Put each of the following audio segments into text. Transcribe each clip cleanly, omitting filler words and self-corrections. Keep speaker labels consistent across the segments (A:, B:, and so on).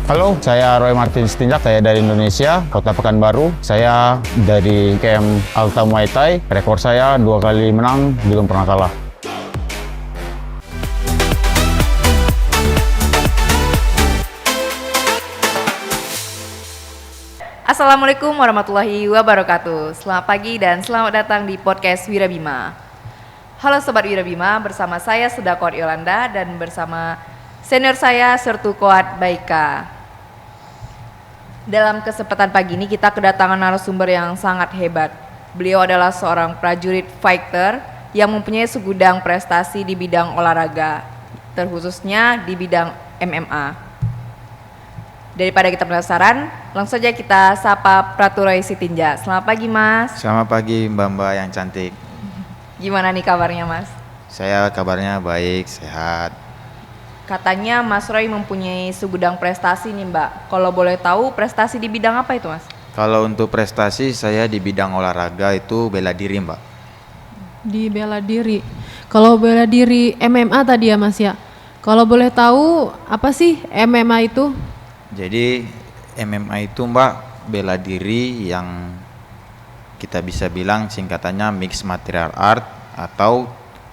A: Halo, saya Roy Martin Sitinjak, saya dari Indonesia, Kota Pekanbaru. Saya dari camp Alta Muay Thai. Rekor saya 2 kali menang, belum pernah kalah.
B: Assalamualaikum warahmatullahi wabarakatuh. Selamat pagi dan selamat datang di podcast Wirabima. Halo Sobat Wirabima, bersama saya Sudakor Yolanda dan bersama senior saya Sertu Koat Baika. Dalam kesempatan pagi ini kita kedatangan narasumber yang sangat hebat. Beliau adalah seorang prajurit fighter yang mempunyai segudang prestasi di bidang olahraga, terkhususnya di bidang MMA. Daripada kita penasaran, langsung saja kita sapa Praturoy Sitinja. Selamat pagi Mas.
C: Selamat pagi Mbak-mbak yang cantik.
B: Gimana nih kabarnya Mas?
C: Saya kabarnya baik, sehat.
B: Katanya Mas Roy mempunyai segudang prestasi nih Mbak. Kalau boleh tahu prestasi di bidang apa itu Mas?
C: Kalau untuk prestasi saya di bidang olahraga itu bela diri Mbak.
D: Di bela diri. Kalau bela diri MMA tadi ya Mas ya. Kalau boleh tahu apa sih MMA itu?
C: Jadi MMA itu Mbak bela diri yang kita bisa bilang singkatannya mixed martial art atau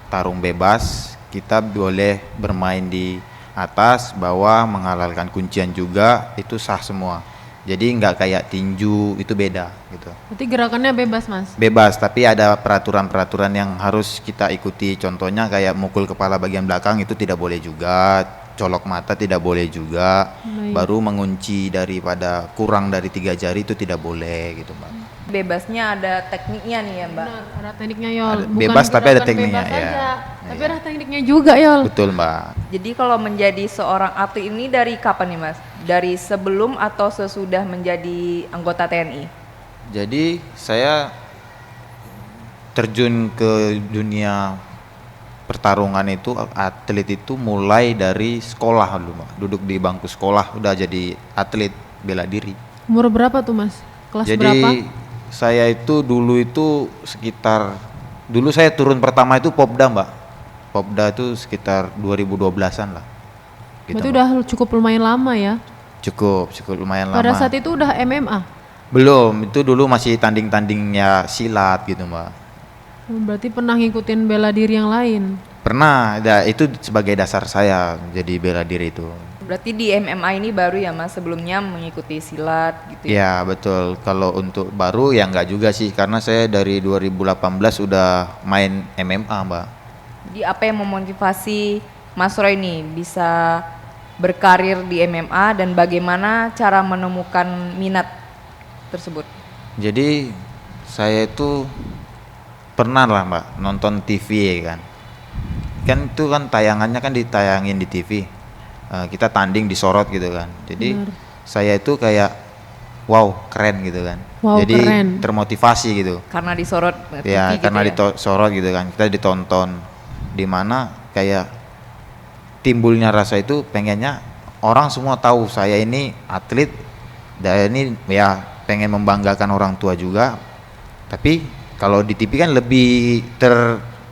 C: tarung bebas. Kita boleh bermain di atas, bawah, menghalalkan kuncian juga, itu sah semua. Jadi nggak kayak tinju, itu beda gitu.
D: Berarti gerakannya bebas Mas?
C: Bebas, tapi ada peraturan-peraturan yang harus kita ikuti. Contohnya kayak mukul kepala bagian belakang itu tidak boleh juga, colok mata tidak boleh juga, baru mengunci daripada kurang dari 3 jari itu tidak boleh gitu Mbak.
B: Bebasnya ada tekniknya nih ya Mbak?
D: Benar, ada tekniknya Yol.
C: Bukan bebas tapi ada tekniknya
D: bebas
C: ya.
D: aja, tapi ada tekniknya juga Yol.
C: Betul Mbak.
B: Jadi kalau menjadi seorang atlet ini dari kapan nih Mas? Dari sebelum atau sesudah menjadi anggota TNI?
C: Jadi saya terjun ke dunia pertarungan itu, atlet itu mulai dari sekolah dulu Mbak. Duduk di bangku sekolah udah jadi atlet bela diri.
D: Umur berapa tuh Mas? Kelas
C: Jadi
D: berapa?
C: saya itu dulu itu sekitar, dulu saya turun pertama itu Popda Mbak. Popda itu sekitar 2012-an lah. Gitu,
D: Berarti
C: Mbak.
D: udah cukup lumayan lama ya.
C: Cukup lumayan lama.
D: Pada saat itu udah MMA.
C: Belum, itu dulu masih tanding-tandingnya silat gitu Mbak.
D: Berarti pernah ngikutin bela diri yang lain.
C: Pernah, itu sebagai dasar saya jadi bela diri itu.
B: Berarti di MMA ini baru ya Mas, sebelumnya mengikuti silat gitu ya?
C: Ya betul, kalau untuk baru ya enggak juga sih, karena saya dari 2018 udah main MMA Mbak.
B: Jadi apa yang memotivasi Mas Roy nih bisa berkarir di MMA dan bagaimana cara menemukan minat tersebut?
C: Jadi saya itu pernah lah Mbak nonton TV ya kan. Kan itu kan tayangannya kan ditayangin di TV. Kita tanding disorot gitu kan. Jadi saya itu kayak wow keren gitu kan.
D: Wow,
C: jadi
D: keren.
C: termotivasi gitu.
B: Karena disorot TV
C: Ya
B: gitu
C: karena
B: ya?
C: disorot gitu kan. Kita ditonton. Dimana kayak timbulnya rasa itu pengennya orang semua tahu saya ini atlet dan ini ya pengen membanggakan orang tua juga. Tapi kalau di TV kan lebih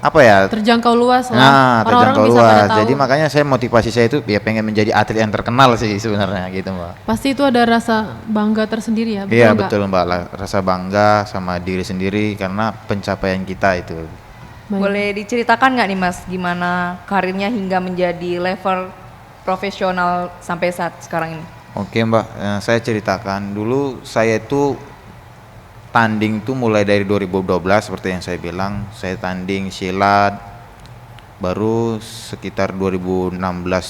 D: Terjangkau luas lah.
C: Nah,
D: Orang-orang
C: terjangkau
D: bisa pada
C: luas.
D: tahu.
C: Jadi makanya saya motivasi saya itu ya pengen menjadi atlet yang terkenal sih sebenarnya gitu Mbak.
D: Pasti itu ada rasa bangga tersendiri ya.
C: Iya
D: nggak?
C: betul Mbak, rasa bangga sama diri sendiri karena pencapaian kita itu.
D: Baik.
B: Boleh diceritakan nggak nih Mas gimana karirnya hingga menjadi level profesional sampai saat sekarang ini?
C: Oke Mbak, saya ceritakan dulu saya itu tanding tuh mulai dari 2012 seperti yang saya bilang, saya tanding silat, baru sekitar 2016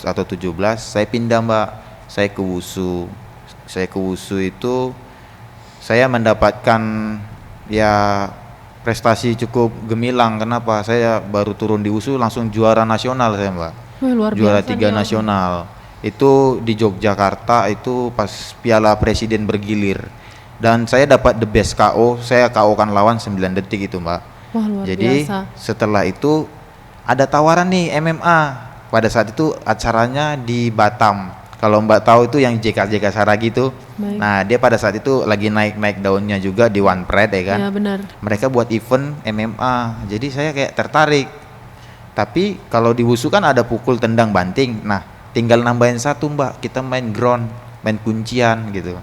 C: atau 17 saya pindah Mbak, saya ke Wushu. Saya ke Wushu itu saya mendapatkan ya prestasi cukup gemilang. Kenapa? Saya baru turun di Wushu langsung juara nasional saya Mbak.
D: Wih, luar
C: Juara
D: biasa
C: 3
D: nih, Om.
C: nasional. Itu di Yogyakarta itu pas Piala Presiden bergilir. Dan saya dapat the best KO, saya KO kan lawan 9 detik itu Mbak.
D: Wah, luar
C: Jadi
D: biasa.
C: setelah itu ada tawaran nih MMA. Pada saat itu acaranya di Batam. Kalau Mbak tahu itu yang JK Saragi itu.
D: Baik.
C: Nah, dia pada saat itu lagi naik daunnya juga di One Pride ya kan.
D: Ya benar.
C: Mereka buat event MMA. Jadi saya kayak tertarik. Tapi kalau di Wushu kan ada pukul tendang banting. Nah, tinggal nambahin satu Mbak, kita main ground. main kuncian gitu.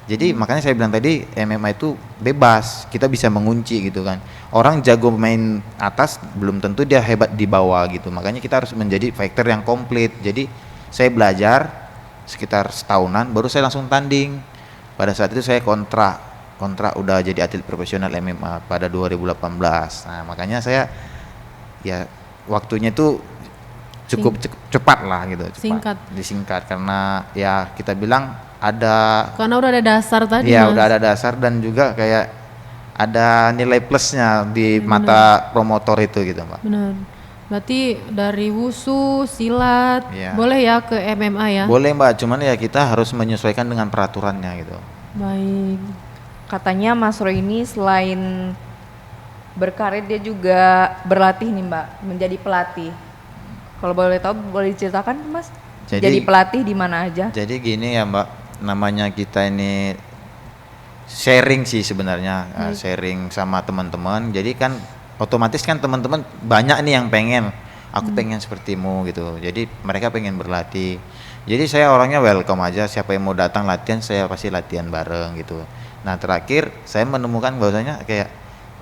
C: Jadi makanya saya bilang tadi MMA itu bebas, kita bisa mengunci gitu kan. Orang jago main atas belum tentu dia hebat di bawah gitu. Makanya kita harus menjadi fighter yang komplit. Jadi saya belajar sekitar setahunan baru saya langsung tanding. Pada saat itu saya kontrak udah jadi atlet profesional MMA pada 2018. Nah, makanya saya ya waktunya itu cukup cepat lah gitu, disingkat karena ya kita bilang
D: karena udah ada dasar tadi.
C: Ya
D: Mas.
C: udah ada dasar dan juga kayak ada nilai plusnya di mata promotor itu gitu Mbak.
D: Benar. Berarti dari wusu, silat, boleh ya ke MMA ya?
C: Boleh Mbak, cuman ya kita harus menyesuaikan dengan peraturannya gitu.
D: Baik.
B: Katanya Mas Roy ini selain berkarir dia juga berlatih nih Mbak, menjadi pelatih. Kalau boleh tahu boleh diceritakan Mas? Jadi pelatih di mana aja?
C: Jadi gini ya Mbak, namanya kita ini sharing sih sebenarnya, sharing sama teman-teman. Jadi kan otomatis kan teman-teman banyak nih yang pengen, aku pengen sepertimu gitu. Jadi mereka pengen berlatih. Jadi saya orangnya welcome aja, siapa yang mau datang latihan saya pasti latihan bareng gitu. Nah terakhir saya menemukan bahwasanya kayak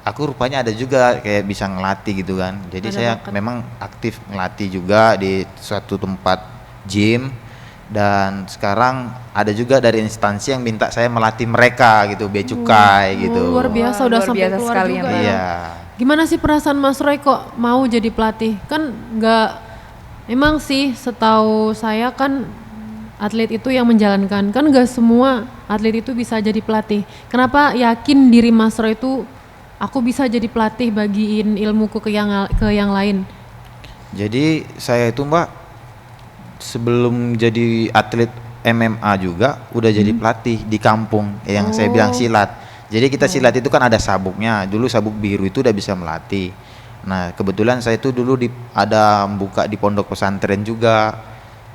C: aku rupanya ada juga kayak bisa ngelatih gitu kan. Jadi saya memang aktif ngelatih juga di suatu tempat gym. Dan sekarang ada juga dari instansi yang minta saya melatih mereka gitu, bea cukai gitu.
D: Luar biasa, udah
B: luar
D: sampai
B: biasa
D: keluar
B: sekali
D: juga
B: ya.
D: ya. Gimana sih perasaan Mas Roy kok mau jadi pelatih? Kan nggak, emang sih setahu saya kan atlet itu yang menjalankan, kan nggak semua atlet itu bisa jadi pelatih. Kenapa yakin diri Mas Roy itu aku bisa jadi pelatih, bagiin ilmuku ke yang lain?
C: Jadi saya itu Mbak sebelum jadi atlet MMA juga udah jadi pelatih di kampung yang saya bilang silat. Jadi kita silat itu kan ada sabuknya. Dulu sabuk biru itu udah bisa melatih. Nah, kebetulan saya itu dulu ada buka di pondok pesantren juga.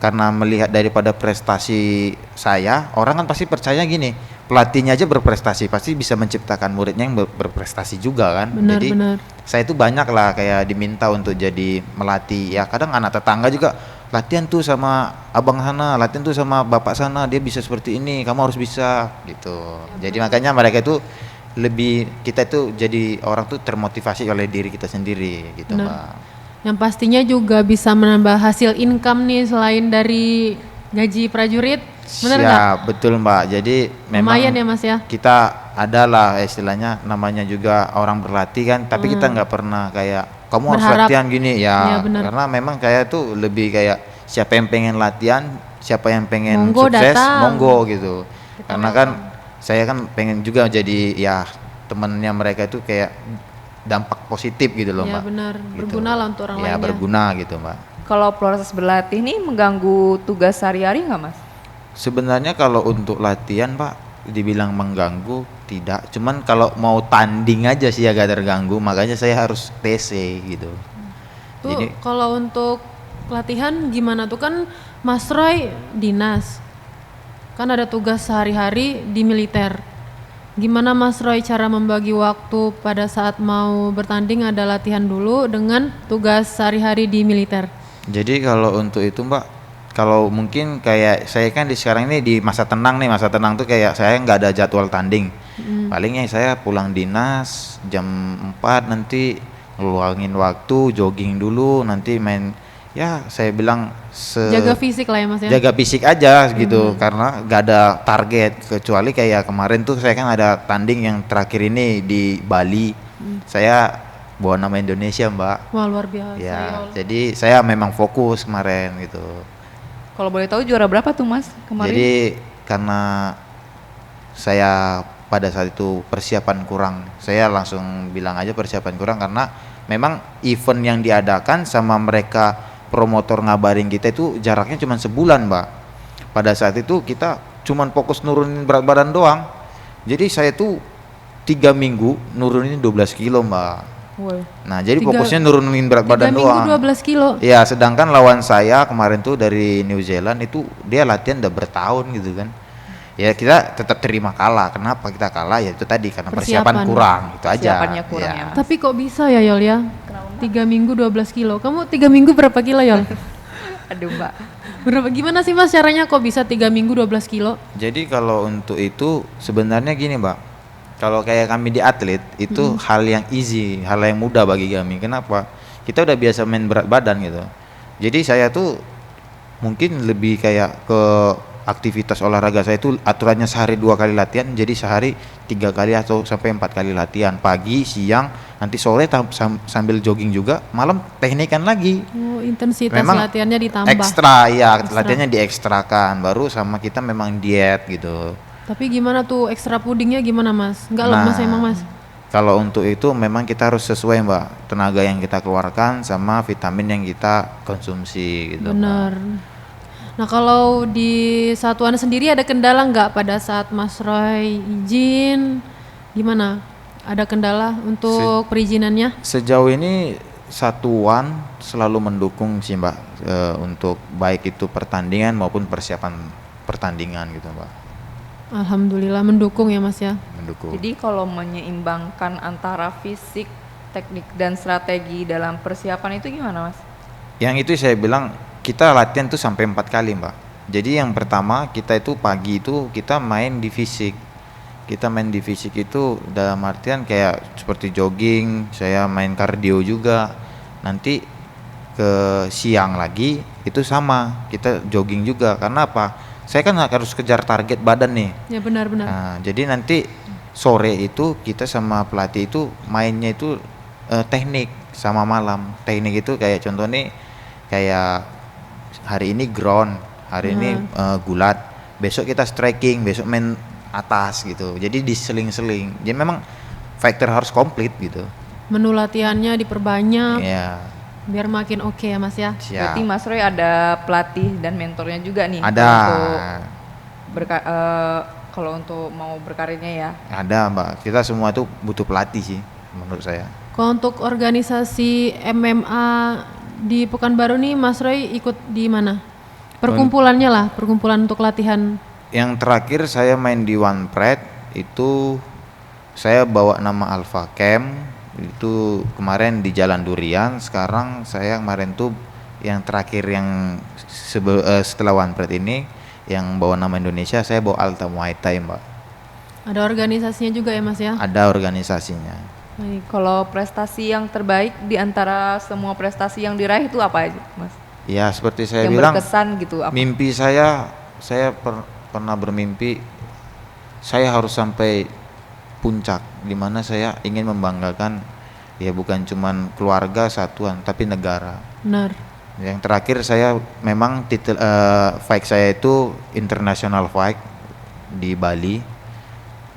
C: Karena melihat daripada prestasi saya, orang kan pasti percaya gini, pelatihnya aja berprestasi, pasti bisa menciptakan muridnya yang berprestasi juga kan.
D: Benar,
C: jadi saya itu banyak lah kayak diminta untuk jadi melatih. Ya kadang anak tetangga juga latihan tuh sama abang sana, latihan tuh sama bapak sana, dia bisa seperti ini, kamu harus bisa gitu. Jadi makanya mereka itu kita itu jadi orang tuh termotivasi oleh diri kita sendiri gitu Mbak.
D: Yang pastinya juga bisa menambah hasil income nih selain dari gaji prajurit, benar nggak?
C: Ya betul Mbak, jadi memang
D: lumayan ya Mas ya?
C: Kita adalah istilahnya namanya juga orang berlatih kan, tapi kita nggak pernah kayak kamu harus latihan gini ya, karena memang kayak tuh lebih kayak siapa yang pengen latihan, siapa yang pengen sukses, monggo gitu. Karena kan saya kan pengen juga jadi ya temennya mereka itu kayak dampak positif gitu loh Mbak.
D: Iya benar,
C: gitu.
D: Berguna lah untuk orang lain.
C: Ya berguna gitu Mbak.
B: Kalau proses berlatih ini mengganggu tugas sehari-hari nggak Mas?
C: Sebenarnya kalau untuk latihan Pak dibilang mengganggu tidak, cuman kalau mau tanding aja sih agak terganggu, makanya saya harus TC gitu.
D: Tuh jadi, kalau untuk latihan gimana tuh, kan Mas Roy dinas, kan ada tugas sehari-hari di militer. Gimana Mas Roy cara membagi waktu pada saat mau bertanding, ada latihan dulu dengan tugas sehari-hari di militer?
C: Jadi kalau untuk itu Mbak, kalau mungkin kayak saya kan sekarang ini di masa tenang nih, masa tenang tuh kayak saya nggak ada jadwal tanding. Palingnya saya pulang dinas jam 4 nanti ngeluangin waktu jogging dulu, nanti main ya saya bilang
D: jaga fisik lah ya Mas ya.
C: Jaga fisik aja gitu, karena gak ada target, kecuali kayak kemarin tuh saya kan ada tanding yang terakhir ini di Bali. Saya bawa nama Indonesia Mbak.
D: Wah luar biasa
C: ya. Jadi saya memang fokus kemarin gitu.
B: Kalau boleh tahu juara berapa tuh Mas kemarin?
C: Jadi karena saya pada saat itu persiapan kurang, saya langsung bilang aja persiapan kurang, karena memang event yang diadakan sama mereka promotor ngabarin kita itu jaraknya cuma sebulan Mbak. Pada saat itu kita cuma fokus nurunin berat badan doang. Jadi saya tuh 3 minggu nurunin 12 kilo Mbak.
B: Woy.
C: Nah jadi fokusnya nurunin berat badan doang.
D: 3 minggu 12 kilo?
C: Ya sedangkan lawan saya kemarin tuh dari New Zealand itu dia latihan udah bertahun gitu kan. Ya kita tetap terima kalah. Kenapa kita kalah? Ya itu tadi karena persiapan kurang, itu aja.
B: Persiapannya kurang ya.
D: Tapi kok bisa ya Yol ya? 3 minggu 12 kilo. Kamu 3 minggu berapa kilo Yol?
B: Aduh Mbak.
D: Berapa gimana sih Mas caranya kok bisa 3 minggu 12 kilo?
C: Jadi kalau untuk itu sebenarnya gini Mbak, kalau kayak kami di atlet itu hal yang easy, hal yang mudah bagi kami. Kenapa? Kita udah biasa main berat badan gitu. Jadi saya tuh mungkin lebih kayak ke aktivitas olahraga saya itu aturannya sehari 2 kali latihan, jadi sehari 3 kali atau sampai 4 kali latihan, pagi, siang, nanti sore sambil jogging juga, malam teknikan lagi.
D: Oh, intensitas
C: Memang
D: latihannya ditambah.
C: Ekstra ya, latihannya diekstrakan, baru sama kita memang diet gitu.
D: Tapi gimana tuh ekstra pudingnya gimana Mas? Enggak
C: Nah,
D: lemas emang Mas?
C: Kalau untuk itu memang kita harus sesuai Mbak, tenaga yang kita keluarkan sama vitamin yang kita konsumsi gitu.
D: Bener. Nah kalau di satuan sendiri ada kendala nggak pada saat Mas Roy izin? Gimana? Ada kendala untuk perizinannya?
C: Sejauh ini satuan selalu mendukung sih Mbak, untuk baik itu pertandingan maupun persiapan pertandingan gitu Mbak.
D: Alhamdulillah mendukung ya Mas ya.
C: Mendukung.
B: Jadi kalau menyeimbangkan antara fisik, teknik dan strategi dalam persiapan itu gimana Mas?
C: Yang itu saya bilang kita latihan tuh sampai 4 kali Mbak. Jadi yang pertama kita itu pagi itu kita main di fisik. Kita main di fisik itu dalam artian kayak seperti jogging, saya main kardio juga. Nanti ke siang lagi itu sama, kita jogging juga. Karena apa? Saya kan harus kejar target badan nih.
D: Ya benar-benar.
C: Nah, jadi nanti sore itu kita sama pelatih itu mainnya itu teknik sama malam. Teknik itu kayak contoh nih kayak hari ini ground, hari ini gulat, besok kita striking, besok main atas gitu. Jadi diseling-seling. Jadi memang factor harus komplit gitu.
D: Menu latihannya diperbanyak
C: Ya,
D: biar makin oke ya Mas ya.
B: Berarti
C: siap.
B: Mas Roy ada pelatih dan mentornya juga nih.
C: Ada.
B: Untuk kalau untuk mau berkarirnya ya.
C: Ada Mbak. Kita semua itu butuh pelatih sih menurut saya.
D: Kalau untuk organisasi MMA di Pekanbaru nih Mas Roy ikut di mana? Perkumpulannya lah, perkumpulan untuk latihan.
C: Yang terakhir saya main di One Pride itu saya bawa nama Alpha Camp, itu kemarin di Jalan Durian. Sekarang saya kemarin tuh yang terakhir yang setelah One Pride ini yang bawa nama Indonesia, saya bawa Alta Muay Thai Mbak.
D: Ada organisasinya juga ya Mas ya?
C: Ada organisasinya.
B: Baik, kalau prestasi yang terbaik di antara semua prestasi yang diraih itu apa aja Mas?
C: Ya seperti saya
B: yang
C: bilang,
B: berkesan gitu apa?
C: mimpi saya pernah bermimpi saya harus sampai puncak di mana saya ingin membanggakan ya bukan cuman keluarga satuan tapi negara.
D: Benar.
C: Yang terakhir saya memang titel fight saya itu international fight di Bali.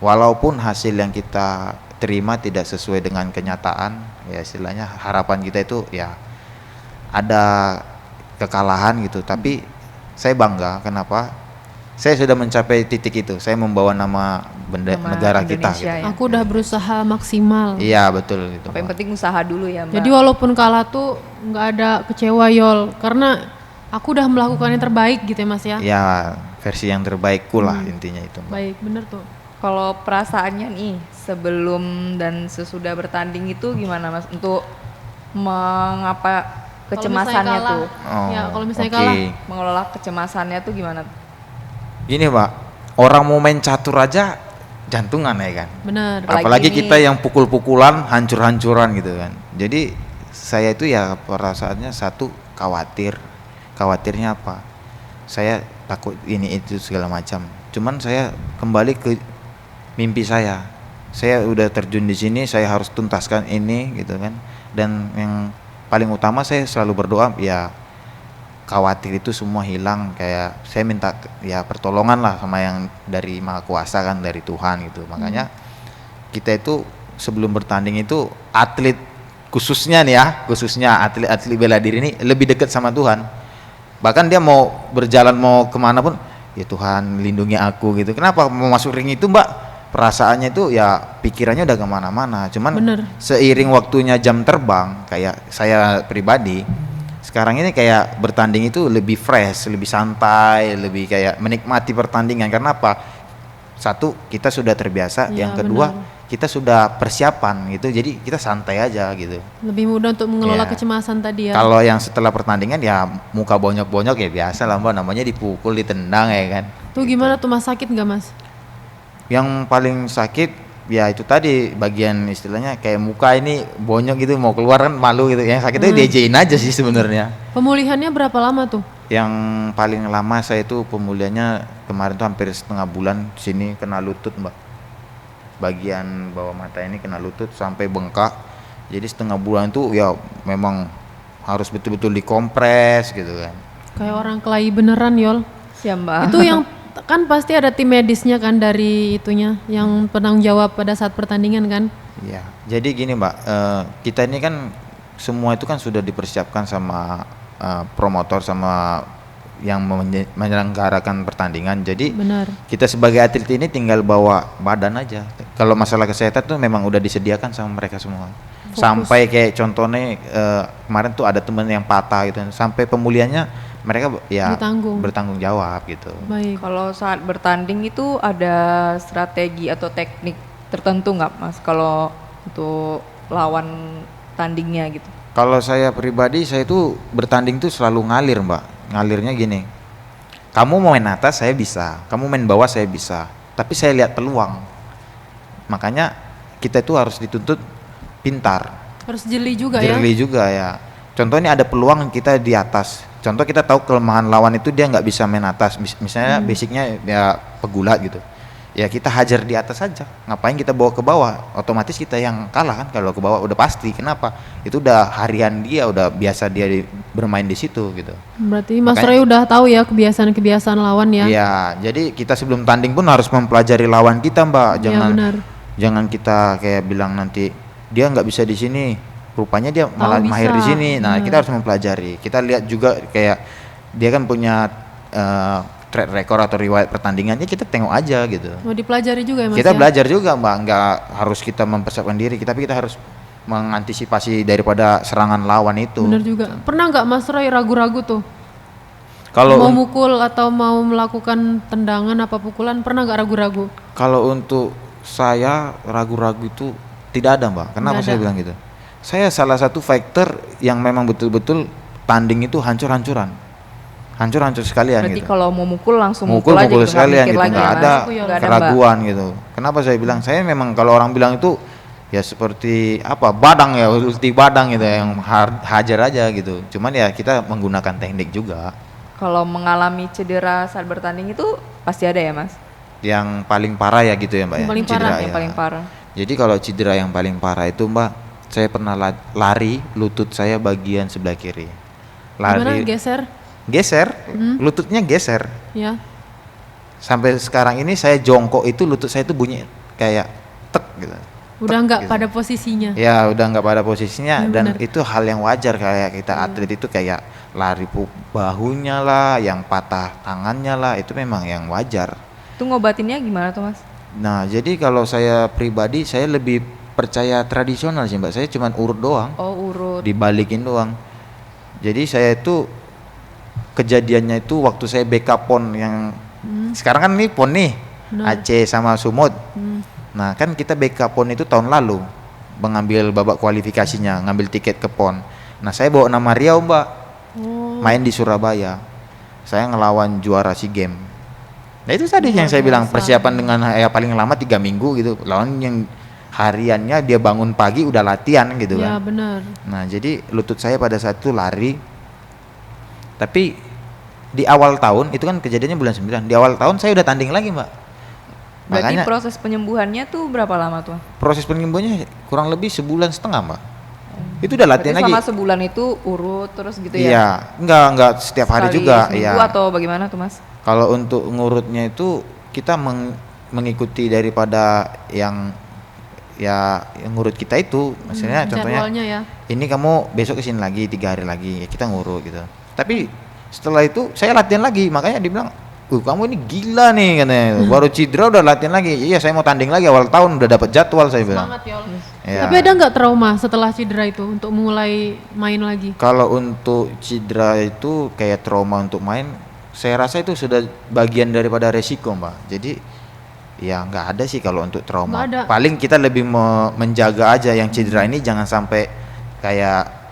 C: Walaupun hasil yang kita terima tidak sesuai dengan kenyataan, ya istilahnya harapan kita itu ya ada kekalahan gitu. Tapi saya bangga, kenapa? Saya sudah mencapai titik itu. Saya membawa nama negara kita.
B: Indonesia
C: Gitu.
B: ya.
D: Aku udah berusaha maksimal.
C: Iya betul gitu.
B: Apa yang
C: Mbak.
B: penting usaha dulu ya Mbak.
D: Jadi walaupun kalah tuh nggak ada kecewa Yol, karena aku udah melakukan yang terbaik gitu ya Mas ya.
C: Ya versi yang terbaikku lah intinya itu. Mbak.
D: Baik, bener tuh.
B: Kalau perasaannya nih sebelum dan sesudah bertanding itu gimana Mas untuk mengapa kecemasannya
D: Kalau misalnya
B: tuh?
C: Oh,
D: Ya, kalau misalnya
C: oke.
D: kalah.
B: Mengelola kecemasannya tuh gimana?
C: Gini Mbak, orang mau main catur aja jantungan ya kan.
D: Bener.
C: Apalagi
B: ini-
C: kita yang pukul-pukulan, hancur-hancuran gitu kan. Jadi saya itu ya perasaannya satu khawatir. Khawatirnya apa? Saya takut ini itu segala macam. Cuman saya kembali ke mimpi saya. Saya udah terjun di sini, saya harus tuntaskan ini gitu kan. Dan yang paling utama saya selalu berdoa ya khawatir itu semua hilang, kayak saya minta ya pertolongan lah sama yang dari Maha Kuasa kan, dari Tuhan gitu. Makanya kita itu sebelum bertanding itu atlet khususnya nih ya, khususnya atlet-atlet bela diri ini lebih dekat sama Tuhan. Bahkan dia mau berjalan mau kemana pun ya Tuhan lindungi aku gitu. Kenapa mau masuk ring itu Mbak? Perasaannya itu ya pikirannya udah kemana-mana. Cuman
D: Bener.
C: seiring waktunya jam terbang kayak saya pribadi sekarang ini kayak bertanding itu lebih fresh, lebih santai, lebih kayak menikmati pertandingan. Karena apa? Satu, kita sudah terbiasa.
D: Ya,
C: Yang kedua,
D: benar.
C: kita sudah persiapan gitu, jadi kita santai aja gitu.
D: Lebih mudah untuk mengelola
C: Iya.
D: kecemasan tadi ya.
C: Kalau yang setelah pertandingan ya muka bonyok-bonyok ya biasa lah Mbak, namanya dipukul, ditendang ya kan.
D: Tuh gimana tuh Mas, sakit nggak Mas?
C: Yang paling sakit ya itu tadi bagian istilahnya kayak muka ini bonyok gitu, mau keluar kan malu gitu. Yang sakitnya diajain aja sih sebenarnya.
D: Pemulihannya berapa lama tuh?
C: Yang paling lama saya itu pemulihannya kemarin tuh hampir setengah bulan, sini kena lutut Mbak. Bagian bawah mata ini kena lutut sampai bengkak. Jadi setengah bulan tuh ya memang harus betul-betul dikompres gitu kan.
D: Kayak orang kelahi beneran Yol.
B: Siap Mbak.
D: Itu yang kan pasti ada tim medisnya kan dari itunya yang penanggung jawab pada saat pertandingan kan.
C: Iya. Jadi gini Mbak, kita ini kan semua itu kan sudah dipersiapkan sama promotor sama yang menyelenggarakan pertandingan. Jadi
D: Benar.
C: kita sebagai atlet ini tinggal bawa badan aja. Kalau masalah kesehatan tuh memang udah disediakan sama mereka semua.
D: Fokus.
C: Sampai kayak contohnya kemarin tuh ada temen yang patah gitu. Sampai pemulihannya mereka ya bertanggung jawab gitu.
D: Baik.
B: Kalau saat bertanding itu ada strategi atau teknik tertentu nggak Mas kalau untuk lawan tandingnya gitu?
C: Kalau saya pribadi, saya tuh bertanding tuh selalu ngalir Mbak. Ngalirnya gini, kamu mau main atas saya bisa, kamu main bawah saya bisa, tapi saya lihat peluang. Makanya kita itu harus dituntut pintar,
D: Harus jeli juga ya.
C: jeli juga ya. Contohnya ada peluang kita di atas. Contoh kita tahu kelemahan lawan itu dia nggak bisa main atas. Misalnya basicnya ya pegulat gitu. Ya kita hajar di atas saja. Ngapain kita bawa ke bawah? Otomatis kita yang kalah kan kalau ke bawah udah pasti. Kenapa? Itu udah harian dia, udah biasa dia bermain di situ gitu.
D: Berarti Mas
C: Makanya-
D: Roy udah tahu ya kebiasaan-kebiasaan lawan ya.
C: Iya, jadi kita sebelum tanding pun harus mempelajari lawan kita, Mbak.
D: Iya,
C: Jangan
D: benar.
C: jangan kita kayak bilang nanti dia nggak bisa di sini, rupanya dia malah
D: bisa.
C: mahir di sini. Nah,
D: Benar.
C: kita harus mempelajari. Kita lihat juga kayak dia kan punya track record atau riwayat pertandingannya, kita tengok aja gitu.
D: Mau dipelajari juga ya Mas
C: Kita
D: ya?
C: belajar juga, Mbak. Nggak harus kita mempersiapkan diri, tapi kita harus mengantisipasi daripada serangan lawan itu.
D: Bener juga. Pernah nggak Mas Roy ragu-ragu tuh?
C: Kalau
D: Mau mukul atau mau melakukan tendangan apa pukulan, pernah nggak ragu-ragu?
C: Kalau untuk saya ragu-ragu itu tidak ada Mbak. Kenapa
D: Nggak
C: saya
D: ada.
C: bilang gitu? Saya salah satu fighter yang memang betul-betul tanding itu hancur-hancuran. Hancur-hancur sekalian
B: Berarti
C: gitu.
B: kalau mau mukul langsung
C: Mukul
B: aja gitu, nggak
C: sekalian
B: mikir
C: gitu,
B: lagi
C: nggak
B: ya,
C: ada
B: Mas? Nggak ada, Mbak.
C: keraguan gitu. Kenapa saya bilang? Saya memang kalau orang bilang itu ya seperti apa badang ya, ulti badang gitu yang hajar aja gitu. Cuman ya kita menggunakan teknik juga.
B: Kalau mengalami cedera saat bertanding itu pasti ada ya Mas?
C: Yang paling parah ya gitu ya Mbak
D: Yang
C: ya.
D: paling
C: Cedera
D: parah,
B: Yang
C: ya.
B: paling parah.
C: Jadi kalau cedera yang paling parah itu Mbak, saya pernah lari lutut saya bagian sebelah kiri.
D: Gimana
C: Lari
D: geser?
C: lututnya geser.
D: Ya.
C: Sampai sekarang ini saya jongkok itu lutut saya itu bunyi kayak tek gitu.
D: Udah nggak
C: gitu.
D: pada posisinya.
C: Ya udah nggak pada posisinya
D: Ya,
C: dan
D: benar.
C: itu hal yang wajar kayak kita atlet itu kayak lari bahunya lah, yang patah tangannya lah, itu memang yang wajar.
B: Itu ngobatinnya gimana tuh Mas?
C: Nah jadi kalau saya pribadi saya lebih percaya tradisional sih Mbak. Saya cuman urut doang.
B: Oh urut.
C: Dibalikin doang. Jadi saya itu kejadiannya itu waktu saya backup pon yang sekarang kan ini pon nih
D: Benar.
C: Aceh sama Sumut. Nah kan kita backup pon itu tahun lalu mengambil babak kualifikasinya, ngambil tiket ke pon. Nah saya bawa nama Riau Mbak, main di Surabaya. Saya ngelawan juara SEA Games. Nah itu tadi yang saya bilang persiapan dengan ya paling lama 3 minggu gitu. Lawan yang hariannya dia bangun pagi udah latihan gitu
D: Ya
C: kan.
D: benar.
C: Nah jadi lutut saya pada saat itu lari. Tapi di awal tahun itu kan kejadiannya bulan 9. Di awal tahun saya udah tanding lagi Mbak.
B: Berarti
C: Makanya
B: proses penyembuhannya tuh berapa lama tuh?
C: proses penyembuhannya kurang lebih sebulan setengah Mbak. Itu udah latihan
B: Berarti
C: lagi.
B: selama sebulan itu urut terus gitu ya?
C: Iya, enggak setiap hari
B: Sekali
C: juga.
B: seminggu
C: Iya.
B: atau bagaimana tuh Mas?
C: Kalau untuk ngurutnya itu kita mengikuti daripada yang ngurut kita itu, maksudnya contohnya
D: Jadwalnya ya.
C: ini kamu besok kesini lagi 3 hari lagi, ya kita ngurut gitu. Tapi setelah itu saya latihan lagi, makanya dibilang, kamu ini gila nih katanya. Baru cedera udah latihan lagi. Iya saya mau tanding lagi awal tahun udah dapat jadwal saya bilang.
D: Semangat Yol.
C: Ya.
D: Tapi ada nggak trauma setelah cedera itu untuk mulai main lagi?
C: Kalau untuk cedera itu kayak trauma untuk main, saya rasa itu sudah bagian daripada resiko Mbak. Jadi Ya nggak ada sih kalau untuk trauma.
D: Nggak ada.
C: Paling kita lebih menjaga aja yang cedera ini jangan sampai kayak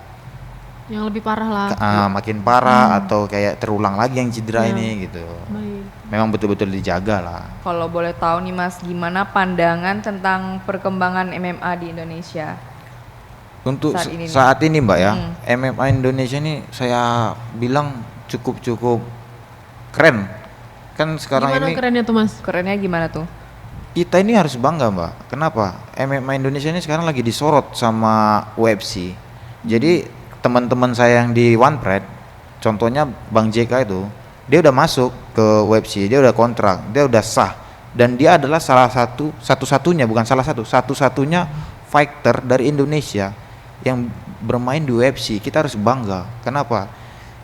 D: Yang lebih parah lah.
C: makin parah atau kayak terulang lagi yang cedera
D: Ya.
C: ini gitu.
D: Baik.
C: Memang betul-betul dijaga lah.
B: Kalau boleh tahu nih Mas, gimana pandangan tentang perkembangan MMA di Indonesia?
C: Untuk
B: Saat ini nih.
C: saat ini Mbak ya, MMA Indonesia ini saya bilang cukup keren. Kan sekarang
D: Gimana
C: ini
D: kerennya tuh Mas?
B: Kerennya gimana tuh?
C: kita ini harus bangga Mbak. Kenapa? MMA Indonesia ini sekarang lagi disorot sama UFC. Jadi teman-teman saya yang di One Pride, contohnya Bang JK itu, dia udah masuk ke UFC, dia udah kontrak, dia udah sah, dan dia adalah satu-satunya, bukan salah satu-satunya fighter dari Indonesia yang bermain di UFC. Kita harus bangga. Kenapa?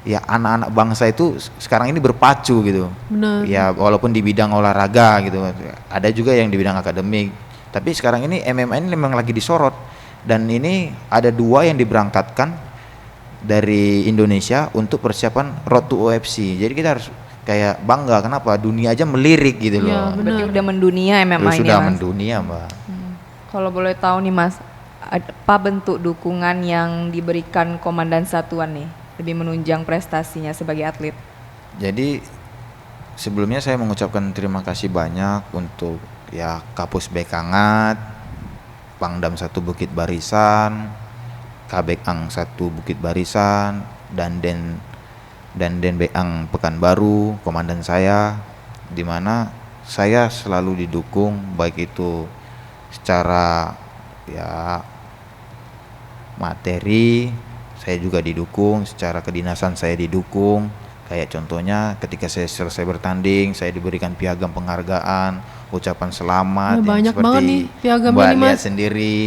C: Ya anak-anak bangsa itu sekarang ini berpacu gitu.
D: Benar.
C: Ya walaupun di bidang olahraga gitu, ada juga yang di bidang akademik. Tapi sekarang ini MMA ini memang lagi disorot, dan ini ada 2 yang diberangkatkan dari Indonesia untuk persiapan Road to UFC. Jadi kita harus kayak bangga. Kenapa? Dunia aja melirik gitu loh.
D: Iya,
B: Berarti
D: benar.
B: udah mendunia MMA ini
C: Sudah
B: Mas.
C: mendunia Mbak.
B: Kalau boleh tahu nih Mas, apa bentuk dukungan yang diberikan komandan satuan nih lebih menunjang prestasinya sebagai atlet?
C: Jadi sebelumnya saya mengucapkan terima kasih banyak untuk ya Kapus Bekangat, Pangdam 1 Bukit Barisan, Kabek Ang 1 Bukit Barisan, dan Den Beang Pekanbaru, komandan saya, di mana saya selalu didukung baik itu secara ya materi, saya juga didukung, secara kedinasan saya didukung. Kayak contohnya ketika saya selesai bertanding, saya diberikan piagam penghargaan, ucapan selamat,
D: Ya,
C: yang
D: banyak
C: seperti
D: banget nih piagamnya
C: Mbak
D: nih,
C: lihat
D: Mas.
C: sendiri.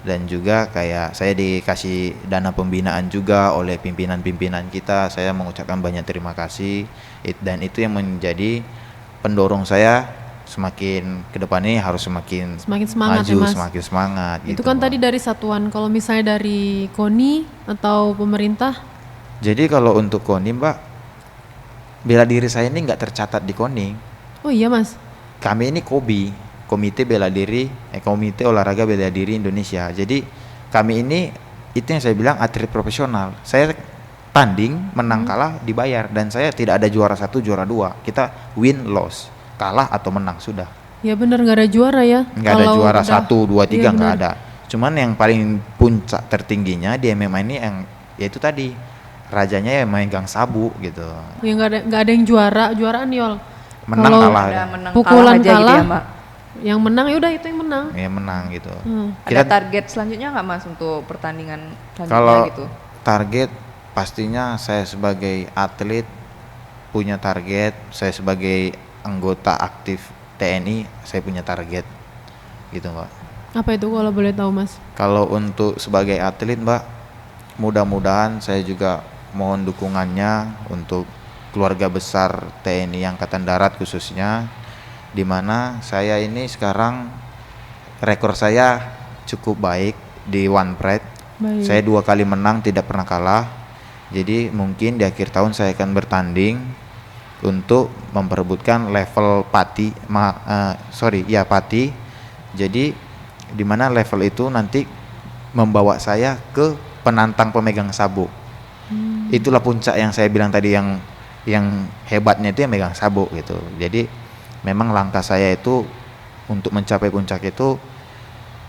C: Dan juga kayak saya dikasih dana pembinaan juga oleh pimpinan-pimpinan kita. Saya mengucapkan banyak terima kasih. Dan itu yang menjadi pendorong saya semakin ke depan ini harus semakin
D: Semangat
C: maju,
D: ya Mas.
C: semakin semangat.
D: Itu
C: gitu,
D: kan
C: Mbak.
D: tadi dari satuan. Kalau misalnya dari KONI atau pemerintah,
C: Jadi kalau untuk KONI Mbak, bela diri saya ini nggak tercatat di KONI.
D: oh iya Mas.
C: Kami ini KOBI, Komite Komite Olahraga Bela Diri Indonesia. Jadi kami ini, itu yang saya bilang atlet profesional. Saya tanding, menang kalah dibayar, dan saya tidak ada juara 1, juara 2. Kita win loss, kalah atau menang sudah.
D: Ya benar nggak ada juara ya.
C: Nggak ada
D: Kalau
C: juara
D: udah-
C: 1, 2, 3,
D: Iya,
C: nggak
D: benar.
C: ada. Cuman yang paling puncak tertingginya di MMA ini yang yaitu tadi rajanya yang megang sabu gitu.
D: Ya nggak ada yang juaraan Yol.
C: Menang
D: Kalau
C: kalah.
B: Ada menang
D: pukulan
B: kalah aja gitu
D: kalah,
B: ya Mbak?
D: yang menang ya udah itu yang menang.
C: Ya menang gitu.
B: Ada
C: Kita
B: target selanjutnya nggak Mas untuk pertandingan selanjutnya
C: kalau
B: gitu?
C: target pastinya saya sebagai atlet punya target, saya sebagai anggota aktif TNI saya punya target gitu Mbak.
D: Apa itu kalau boleh tahu Mas?
C: Kalau untuk sebagai atlet Mbak, mudah-mudahan saya juga mohon dukungannya untuk keluarga besar TNI Angkatan Darat khususnya, di mana saya ini sekarang rekor saya cukup baik di One Pride.
D: Baik.
C: Saya 2 kali menang, tidak pernah kalah. Jadi mungkin di akhir tahun saya akan bertanding untuk memperebutkan level Pati, Pati. Jadi di mana level itu nanti membawa saya ke penantang pemegang sabuk. Itulah puncak yang saya bilang tadi, yang hebatnya itu yang megang sabuk gitu. Jadi memang langkah saya itu untuk mencapai puncak itu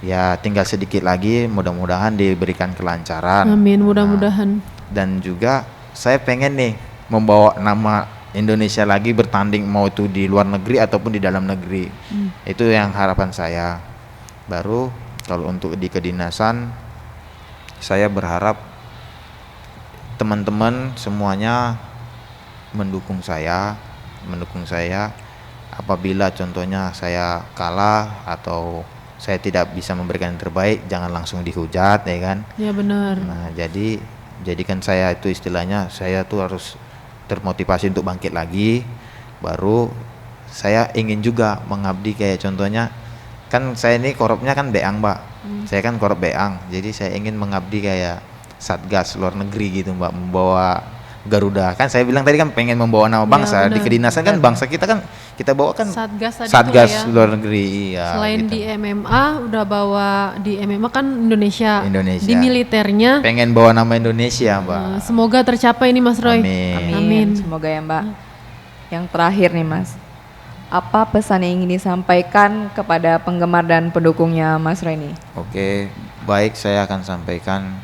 C: ya tinggal sedikit lagi, mudah-mudahan diberikan kelancaran.
D: Amin,
C: Nah,
D: mudah-mudahan.
C: dan juga saya pengen nih membawa nama Indonesia lagi bertanding, mau itu di luar negeri ataupun di dalam negeri. Itu yang harapan saya. Baru kalau untuk di kedinasan, saya berharap teman-teman semuanya mendukung saya apabila contohnya saya kalah atau saya tidak bisa memberikan yang terbaik, jangan langsung dihujat ya kan.
D: Ya benar.
C: Nah, jadikan saya itu istilahnya saya tuh harus termotivasi untuk bangkit lagi. Baru saya ingin juga mengabdi kayak contohnya, kan saya ini korupnya kan Beang Mbak. Saya kan korup Beang, jadi saya ingin mengabdi kayak Satgas luar negeri gitu Mbak, membawa Garuda. Kan saya bilang tadi kan pengen membawa nama bangsa. Di
D: benar.
C: kedinasan kan bangsa kita kan kita bawa kan
D: Satgas tadi
C: Satgas
D: tuh ya.
C: luar negeri. Iya,
D: Selain
C: gitu.
D: di MMA udah bawa di MMA kan Indonesia.
C: Indonesia.
D: Di militernya
C: Pengen bawa nama Indonesia, Mbak.
D: semoga tercapai nih Mas Roy.
C: Amin.
D: Amin.
B: Semoga ya Mbak. Yang terakhir nih Mas, apa pesan yang ingin disampaikan kepada penggemar dan pendukungnya Mas Roy ini?
C: Oke, baik, saya akan sampaikan.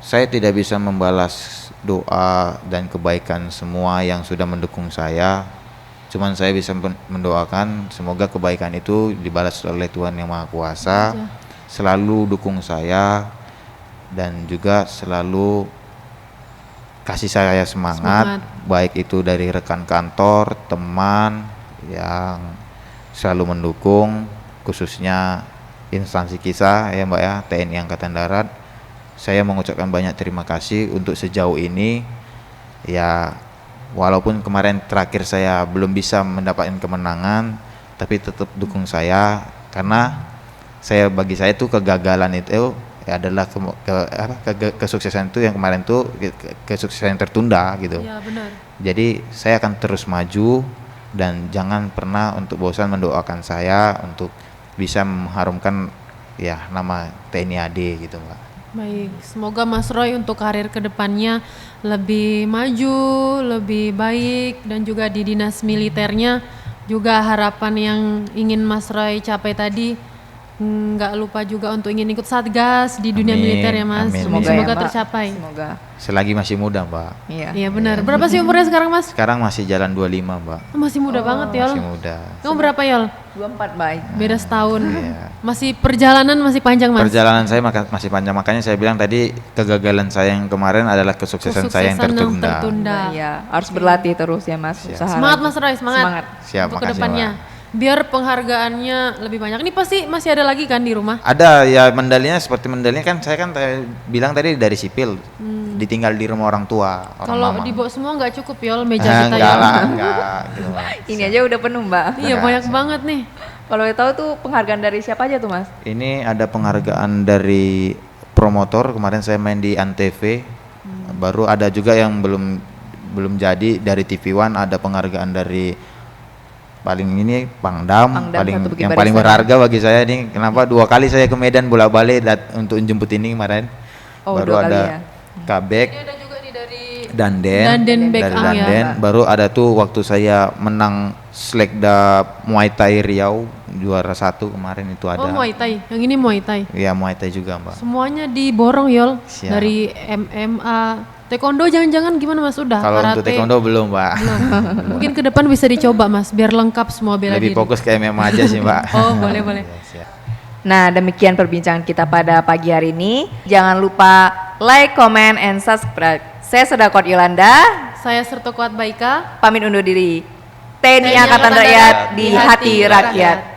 C: Saya tidak bisa membalas doa dan kebaikan semua yang sudah mendukung saya. Cuman saya bisa mendoakan semoga kebaikan itu dibalas oleh Tuhan Yang Maha Kuasa. Selalu dukung saya dan juga selalu kasih saya semangat, baik itu dari rekan kantor, teman yang selalu mendukung, khususnya instansi kita ya Mbak ya, TNI Angkatan Darat. Saya mengucapkan banyak terima kasih untuk sejauh ini ya, walaupun kemarin terakhir saya belum bisa mendapatkan kemenangan, tapi tetap dukung saya karena bagi saya itu kegagalan itu ya adalah kesuksesan itu yang kemarin tuh kesuksesan yang tertunda gitu.
D: Iya benar.
C: Jadi saya akan terus maju dan jangan pernah untuk bosan mendoakan saya untuk bisa mengharumkan ya nama TNI AD gitu Mbak.
D: Baik, semoga Mas Roy untuk karir kedepannya lebih maju, lebih baik dan juga di dinas militernya juga harapan yang ingin Mas Roy capai tadi nggak lupa juga untuk ingin ikut Satgas di dunia
C: Amin,
D: militer ya Mas.
C: amin.
D: Semoga
B: ya, Mbak.
D: tercapai.
B: Semoga.
C: Selagi masih muda Mbak.
B: Iya.
D: Iya benar. Berapa sih umurnya sekarang Mas?
C: Sekarang masih jalan 25 Mbak.
D: Masih muda banget Yol.
C: Masih muda.
D: Kamu berapa Yol?
B: 24 baik.
D: Beda setahun.
C: Iya.
D: Masih perjalanan masih panjang Mas.
C: Perjalanan saya masih panjang, makanya saya bilang tadi kegagalan saya yang kemarin adalah kesuksesan saya yang tertunda.
D: tertunda.
B: Iya, harus berlatih terus ya Mas.
C: Siap.
B: Usaha
D: Semangat
B: lagi.
D: Mas Roy, semangat.
C: Siap,
D: Untuk
C: makasih,
D: kedepannya. Biar penghargaannya lebih banyak. Ini pasti masih ada lagi kan di rumah?
C: Ada ya medalinya, seperti medalinya kan saya kan bilang tadi dari sipil, ditinggal di rumah orang tua, orang
D: Kalau
C: mama.
D: dibawa semua nggak cukup Yol meja kita
C: enggak
D: Yol.
C: lah, enggak gitu Mbak.
B: Ini aja udah penuh Mbak.
D: Iya
C: Enggak,
D: banyak banget nih.
B: Kalau boleh tahu tuh penghargaan dari siapa aja tuh Mas?
C: Ini ada penghargaan dari promotor, kemarin saya main di Antv. Baru ada juga yang belum jadi dari TV One, ada penghargaan dari paling ini Pangdam, paling
B: satu bukit
C: yang
B: barisan.
C: paling berharga bagi saya nih. Kenapa 2 kali saya ke Medan bolak-balik untuk jemput ini kemarin.
B: Oh,
C: Baru
B: 2 kali
C: ada
B: ya.
C: Kabek,
D: Ada juga nih dari
C: Danden,
D: Danden
C: dari
D: Back Ang ya.
C: Danden. Baru ada tuh waktu saya menang Selekda Muay Thai Riau juara 1 kemarin itu ada.
D: Oh Muay Thai, yang ini Muay Thai.
C: Iya Muay Thai juga Mbak.
D: Semuanya diborong Yol.
C: Siap.
D: Dari MMA, Taekwondo jangan-jangan gimana Mas udah?
C: Kalau
D: Karate.
C: untuk Taekwondo belum Mbak.
D: Mungkin ke depan bisa dicoba Mas, biar lengkap semua bela
C: Lebih
D: diri.
C: fokus ke MMA aja sih Mbak.
D: Oh boleh.
C: Iya, siap.
B: Nah, demikian perbincangan kita pada pagi hari ini. Jangan lupa like, comment, and subscribe. Saya Sedakot Yolanda,
D: Saya Serto Kuat Baika.
B: pamit undur diri. TNI Angkatan Rakyat di hati rakyat.